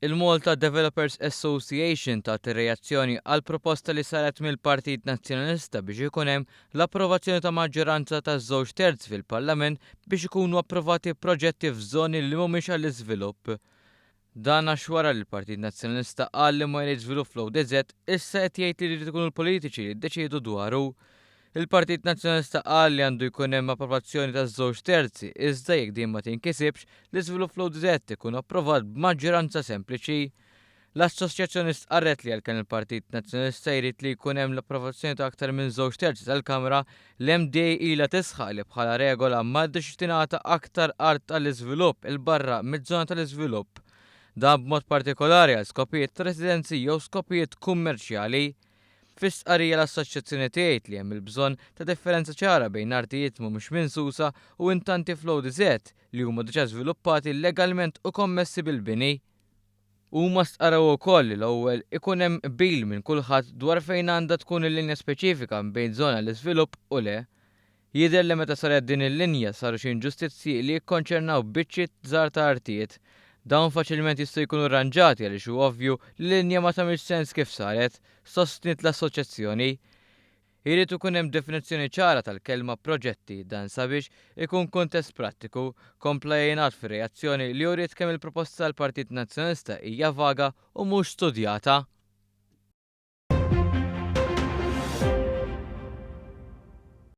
Il-Malta Developers Association tat reazzjoni għal proposta li saret mill-Partit Nazzjonalista biex ikun hemm l-approvazzjoni ta' maġġoranza ta' żewġ terz fil-Parlament biex ikunu approvati proġetti f'żoni li mhumiex għall-iżvilupp. Dan għax wara li l-Partit Nazzjonalista qal li ma jrid żvilupp fl-ODZ issa qed jgħid li jrid ikunu l-politiċi li jiddeċiedu dwaru. Il-Partit Nazzjonalista qal li għandu jkun hemm approvazzjoni ta' żewġ terzi iżda jekk din ma tinkisibx l-iżvilupp fl-ODZ ikun approvat b'maġġoranza sempliċi. L-Assoċjazzjonist qarret li għalkemm il-Partit Nazzjonalista jrid li jkun hemm l-approvazzjoni ta' aktar minn żewġ terzi tal-Kamra, l-MDA ilha tisħaq li bħala regola m'għaddix tingħata aktar art tal-iżvilupp il-barra miż-żona tal-iżvilupp. Dan b'mod partikolari għal skopijiet ta' residenzi jew skopijiet kummerċjali. Fis-qarrija l-assoċjazzjoni tgħid li hemm il-bżonn ta' differenza ċara bejn artijiet mhumiex minsusa u intanti fl-ODZ li huma diġà żviluppati legalment u kommessi bil-bini. Huma stqaraw ukoll li l-ewwel ikun hemm qbil minn kulħadd dwar fejn għandha tkun il-linja speċifika bejn żona l-iżvilupp u le. Jidher li meta saret din il-linja saru xi inġustizzji li jikkonċernaw biċċiet żgħar ta' artijiet. Dawn faċilment jistgħu jkunu rranġati għaliex hu ovvju li l-linja ma tagħmilx sens kif saret, sostniet l-assoċjazzjoni. Jrid ikun hemm definizzjoni ċara tal-kelma proġetti dan sabiex ikun kuntest prattiku, kompla jgħinat fir-reazzjoni li juriet kemm il-proposta tal-Partit Nazzjonalista hija vaga u mhux studjata.